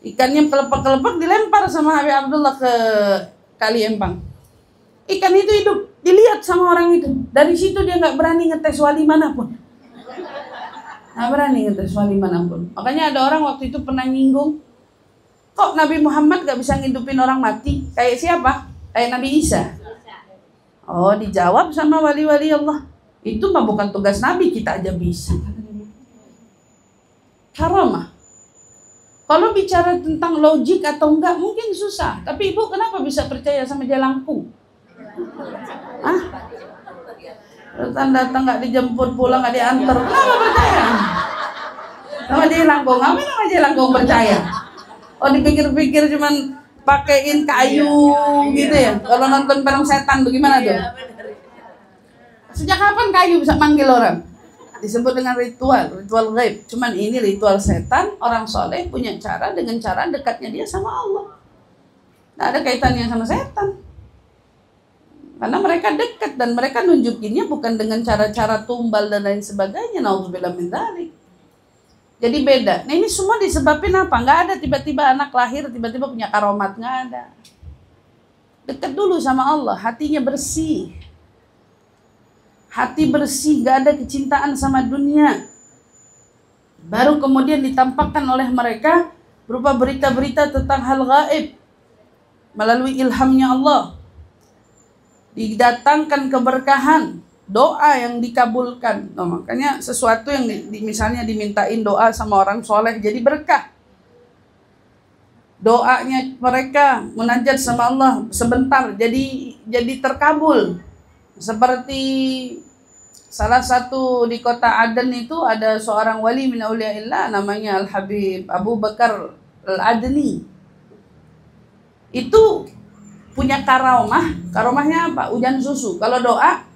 Ikannya kelepak-kelepak dilempar sama Habib Abdullah ke kali Empang. Ikan itu hidup, dilihat sama orang itu. Dari situ dia nggak berani ngetes wali manapun. Nggak berani ngetes wali manapun. Makanya ada orang waktu itu pernah nyinggung, kok Nabi Muhammad nggak bisa ngidupin orang mati? Kayak siapa? Kayak Nabi Isa. Oh, dijawab sama wali-wali Allah. Itu mah bukan tugas Nabi, kita aja bisa. Karamah. Kalau bicara tentang logik atau enggak mungkin susah. Tapi ibu kenapa bisa percaya sama Jalangkung? Hah? Datang nggak dijemput, pulang nggak diantar, kenapa percaya? Sama Jalangkung, ngapain sama Jalangkung percaya? Oh dipikir-pikir cuman pakein kayu gitu ya? Kalau nonton film setan bagaimana tuh? Sejak kapan kayu bisa manggil orang? Disebut dengan ritual gaib. Cuman ini ritual setan. Orang soleh punya cara dengan cara dekatnya dia sama Allah. Nggak ada kaitannya sama setan. Karena mereka dekat dan mereka nunjukinnya bukan dengan cara-cara tumbal dan lain sebagainya. Nauzubillah min dzalik. Jadi beda. Nah ini semua disebabin apa? Nggak ada tiba-tiba anak lahir tiba-tiba punya karomat, nggak ada. Dekat dulu sama Allah, hatinya bersih. Hati bersih, gak ada kecintaan sama dunia. Baru kemudian ditampakkan oleh mereka berupa berita-berita tentang hal gaib melalui ilhamnya Allah. Didatangkan keberkahan, doa yang dikabulkan. Nah, makanya sesuatu yang misalnya dimintain doa sama orang soleh jadi berkah. Doanya mereka munajat sama Allah sebentar jadi terkabul. Seperti salah satu di kota Aden itu ada seorang wali min auliyaillah namanya Al-Habib Abu Bakar Al-Adni. Itu punya karomahnya apa? Hujan susu. Kalau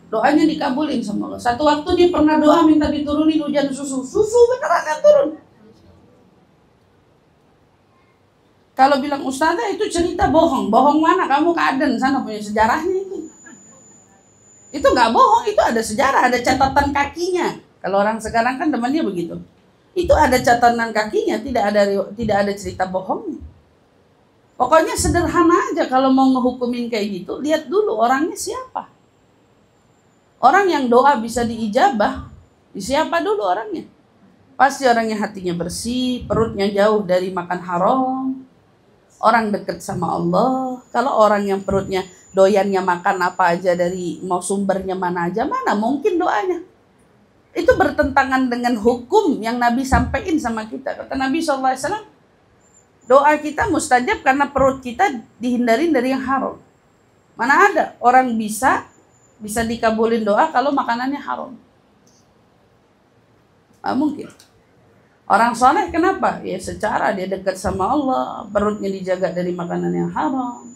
doanya dikabulin sama Allah. Satu waktu dia pernah doa minta diturunin hujan susu. Susu beneran yang turun. Kalau bilang ustazah itu cerita bohong. Bohong mana? Kamu ke Aden sana punya sejarahnya itu. Itu nggak bohong, itu ada sejarah, ada catatan kakinya. Kalau orang sekarang kan temannya begitu. Itu ada catatan kakinya, tidak ada cerita bohongnya. Pokoknya sederhana aja kalau mau ngehukumin kayak gitu, lihat dulu orangnya siapa. Orang yang doa bisa diijabah, siapa dulu orangnya? Pasti orangnya hatinya bersih, perutnya jauh dari makan haram. Orang dekat sama Allah. Kalau orang yang perutnya doyannya makan apa aja dari mau sumbernya mana aja, mana mungkin doanya. Itu bertentangan dengan hukum yang Nabi sampaikan sama kita. Kata Nabi SAW, doa kita mustajab karena perut kita dihindarin dari yang haram. Mana ada orang bisa dikabulin doa kalau makanannya haram. Mungkin. Orang soleh kenapa? Ya secara dia dekat sama Allah, perutnya dijaga dari makanan yang haram.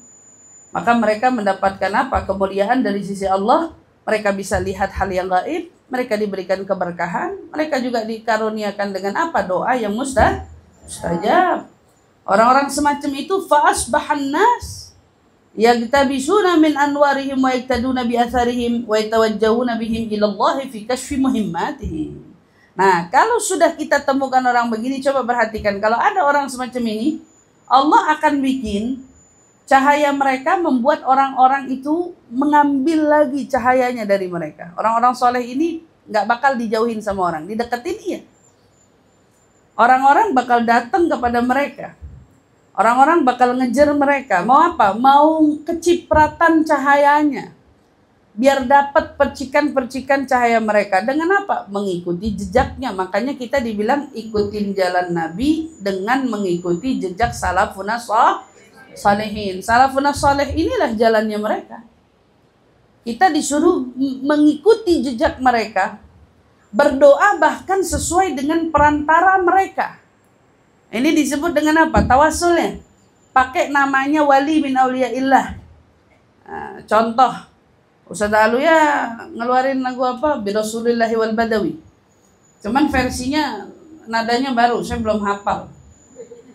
Maka mereka mendapatkan apa? Kemuliaan dari sisi Allah. Mereka bisa lihat hal yang gaib. Mereka diberikan keberkahan. Mereka juga dikaruniakan dengan apa? Doa yang mustajab. Orang-orang semacam itu fa'asbahan nas yagtabisuna min anwarihim wa yaktaduna bi atharihim wa yatawajjahuna bihim ila Allah fi kashfi muhimmatihim. Nah, kalau sudah kita temukan orang begini, coba perhatikan. Kalau ada orang semacam ini, Allah akan bikin cahaya mereka membuat orang-orang itu mengambil lagi cahayanya dari mereka. Orang-orang soleh ini nggak bakal dijauhin sama orang, dideketin iya. Orang-orang bakal datang kepada mereka. Orang-orang bakal ngejar mereka. Mau apa? Mau kecipratan cahayanya. Biar dapat percikan-percikan cahaya mereka. Dengan apa? Mengikuti jejaknya. Makanya kita dibilang ikutin jalan Nabi dengan mengikuti jejak salafuna salihin. Salafuna salih inilah jalannya mereka. Kita disuruh mengikuti jejak mereka. Berdoa bahkan sesuai dengan perantara mereka. Ini disebut dengan apa? Tawasulnya. Pakai namanya wali min auliyaillah. Contoh. Ustaz Aluya ngeluarin lagu apa? Bi Rasulillahi wal Badawi. Cuman versinya nadanya baru, saya belum hafal.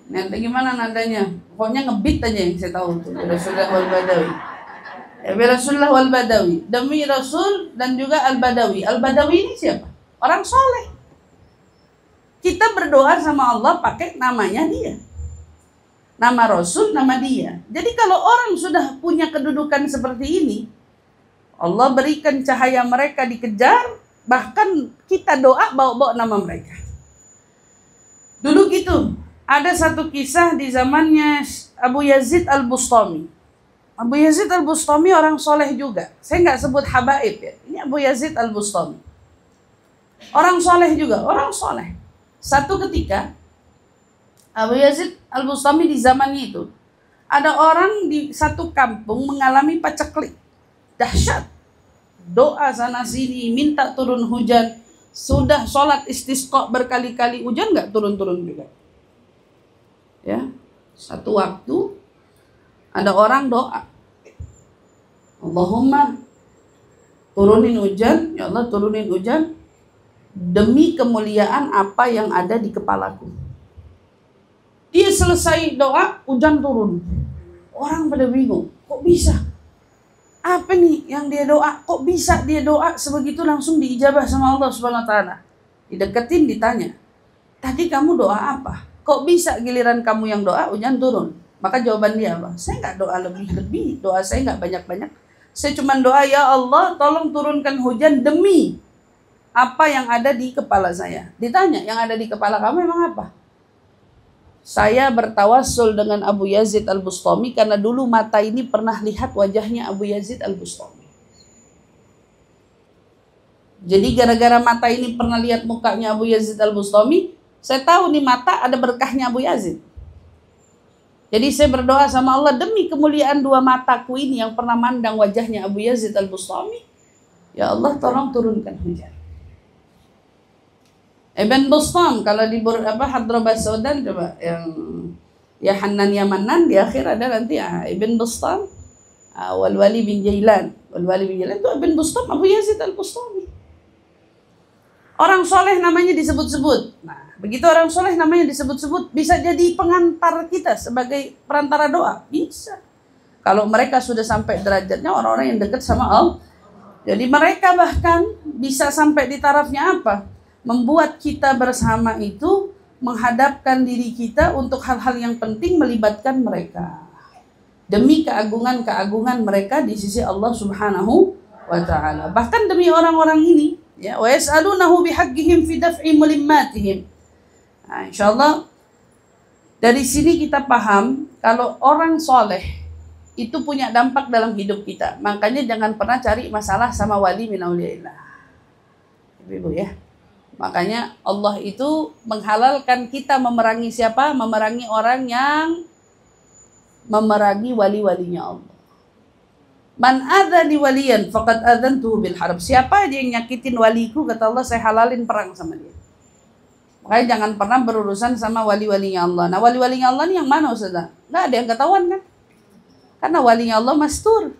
Nanti gimana nadanya? Pokoknya ngebeat aja yang saya tahu tuh. Bi Rasulillah wal Badawi. Ya, Bi Rasulillah wal Badawi. Demi Rasul dan juga Al-Badawi. Al-Badawi ini siapa? Orang soleh. Kita berdoa sama Allah pakai namanya dia. Nama Rasul, nama dia. Jadi kalau orang sudah punya kedudukan seperti ini, Allah berikan cahaya mereka dikejar, bahkan kita doa bawa-bawa nama mereka. Dulu gitu, ada satu kisah di zamannya Abu Yazid Al-Bustami. Abu Yazid Al-Bustami orang soleh juga. Saya nggak sebut habaib ya. Ini Abu Yazid Al-Bustami. Orang soleh juga, orang soleh. Satu ketika, Abu Yazid Al-Bustami di zamannya itu, ada orang di satu kampung mengalami paceklik. Dahsyat. Doa sana sini, minta turun hujan. Sudah sholat istisqa berkali-kali, hujan nggak turun-turun juga. Ya, satu waktu ada orang doa, Allahumma turunin hujan, ya Allah turunin hujan demi kemuliaan apa yang ada di kepalaku. Dia selesai doa, hujan turun. Orang pada bingung, kok bisa? Apa nih yang dia doa? Kok bisa dia doa sebegitu langsung diijabah sama Allah Subhanahu wa taala? Dideketin, ditanya. Tadi kamu doa apa? Kok bisa giliran kamu yang doa hujan turun? Maka jawaban dia apa? Saya nggak doa lebih-lebih, doa saya nggak banyak-banyak. Saya cuma doa, ya Allah tolong turunkan hujan demi apa yang ada di kepala saya. Ditanya, yang ada di kepala kamu emang apa? Saya bertawassul dengan Abu Yazid Al-Bustami karena dulu mata ini pernah lihat wajahnya Abu Yazid Al-Bustami. Jadi gara-gara mata ini pernah lihat mukanya Abu Yazid Al-Bustami, saya tahu nih mata ada berkahnya Abu Yazid. Jadi saya berdoa sama Allah demi kemuliaan dua mataku ini yang pernah mandang wajahnya Abu Yazid Al-Bustami. Ya Allah tolong turunkan hujan. Ibn Bustam kalau di Hadrabas Saudan coba yang ya Hanan ya Manan di akhir ada nanti Ibn Bustam wal Wali bin Jailan. Wal Wali bin Jailan itu Ibn Bustam Abu Yazid Al-Bustami. Orang soleh namanya disebut-sebut. Nah, begitu orang soleh namanya disebut-sebut bisa jadi pengantar kita sebagai perantara doa. Bisa. Kalau mereka sudah sampai derajatnya orang-orang yang dekat sama Allah. Jadi mereka bahkan bisa sampai di tarafnya apa? Membuat kita bersama itu menghadapkan diri kita untuk hal-hal yang penting melibatkan mereka demi keagungan-keagungan mereka di sisi Allah Subhanahu wa taala. Bahkan demi orang-orang ini ya, wa yas'alunahu bihaqqihim fi daf'i mulimmatihim. Nah, insyaallah dari sini kita paham kalau orang soleh itu punya dampak dalam hidup kita. Makanya jangan pernah cari masalah sama wali min auliyaillah. Ibu ya. Makanya Allah itu menghalalkan kita memerangi siapa? Memerangi orang yang memerangi wali-walinya Allah. Man adzani waliyan faqad adzantuhu bil harb. Siapa aja yang nyakitin waliku, kata Allah, saya halalin perang sama dia. Makanya jangan pernah berurusan sama wali-walinya Allah. Nah, wali-walinya Allah ini yang mana, Ustazah? Nggak ada yang ketahuan kan? Karena walinya Allah mastur.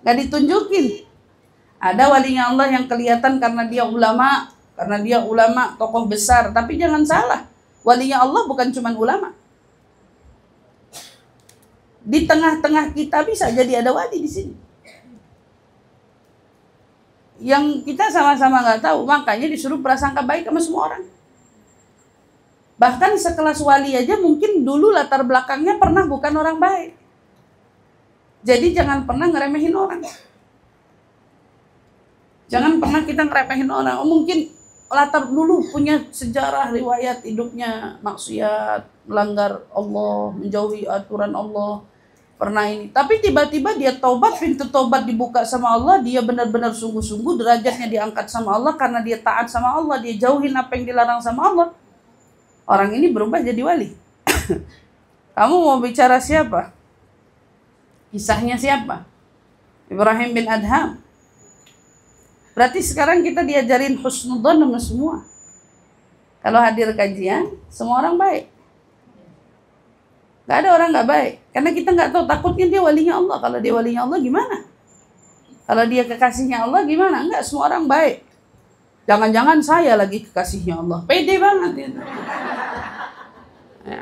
Nggak ditunjukin. Ada walinya Allah yang kelihatan karena dia ulama, tokoh besar. Tapi jangan salah, walinya Allah bukan cuma ulama. Di tengah-tengah kita bisa jadi ada wali di sini. Yang kita sama-sama nggak tahu, makanya disuruh prasangka baik sama semua orang. Bahkan sekelas wali aja mungkin dulu latar belakangnya pernah bukan orang baik. Jadi jangan pernah ngeremehin orang. Jangan pernah kita ngeremehin orang. Oh, mungkin latar dulu punya sejarah riwayat hidupnya maksiat, melanggar Allah, menjauhi aturan Allah. Pernah ini. Tapi tiba-tiba dia taubat, pintu taubat dibuka sama Allah, dia benar-benar sungguh-sungguh, derajatnya diangkat sama Allah karena dia taat sama Allah, dia jauhin apa yang dilarang sama Allah. Orang ini berubah jadi wali. Kamu mau bicara siapa? Kisahnya siapa? Ibrahim bin Adham. Berarti sekarang kita diajarin husnudzon sama semua. Kalau hadir kajian, semua orang baik. Gak ada orang gak baik. Karena kita gak tahu, takutnya dia walinya Allah. Kalau dia walinya Allah gimana? Kalau dia kekasihnya Allah gimana? Enggak, semua orang baik. Jangan-jangan saya lagi kekasihnya Allah. Pede banget gitu. Ya.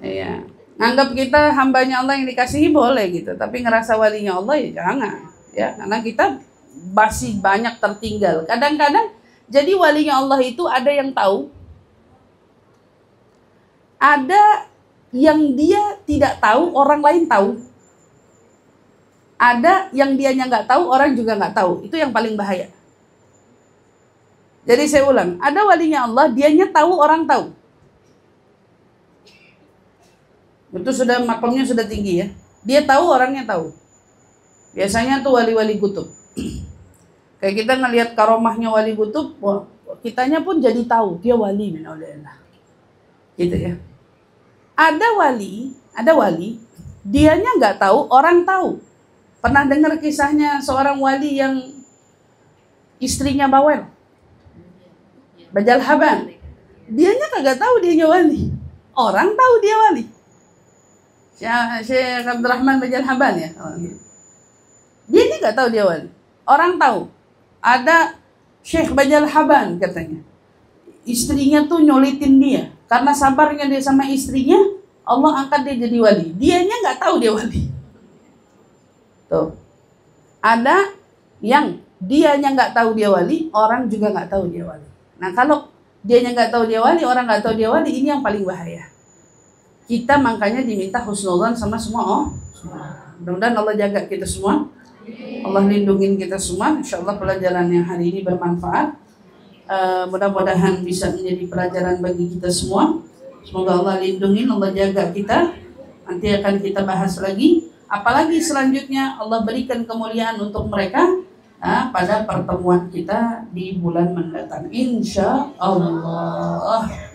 Iya. Anggap kita hambanya Allah yang dikasihi boleh gitu. Tapi ngerasa walinya Allah ya jangan. Ya, karena kita masih banyak tertinggal. Kadang-kadang jadi walinya Allah itu ada yang tahu, ada yang dia tidak tahu, orang lain tahu. Ada yang dianya nggak tahu, orang juga nggak tahu. Itu yang paling bahaya. Jadi saya ulang, ada walinya Allah, dianya tahu, orang tahu. Itu sudah makamnya sudah tinggi ya. Dia tahu, orangnya tahu. Biasanya tuh wali-wali kutub. Kayak kita ngelihat karomahnya wali kutub, wah, kitanya pun jadi tahu dia wali min auliyaillah. Gitu ya. Ada wali, dianya nggak tahu, orang tahu. Pernah dengar kisahnya seorang wali yang istrinya bawel, Bajalhaban. Dianya kagak tahu dianya wali, orang tahu dia wali. Syekh Abdurrahman Bajalhaban ya. Dianya nggak tahu dia wali, orang tahu. Ada Syekh Bajalhaban katanya, istrinya tuh nyolitin dia. Karena sabarnya dia sama istrinya, Allah angkat dia jadi wali. Dianya nggak tahu dia wali. Tuh. Ada yang dianya nggak tahu dia wali, orang juga nggak tahu dia wali. Nah kalau dianya nggak tahu dia wali, orang nggak tahu dia wali, ini yang paling bahaya. Kita makanya diminta husnudzon sama semua. Mudah-mudahan Allah jaga kita semua. Allah lindungin kita semua. Insyaallah pelajaran yang hari ini bermanfaat. Mudah-mudahan bisa menjadi pelajaran bagi kita semua. Semoga Allah lindungi, Allah jaga kita. Nanti akan kita bahas lagi. Apalagi selanjutnya Allah berikan kemuliaan untuk mereka pada pertemuan kita di bulan mendatang. Insya Allah.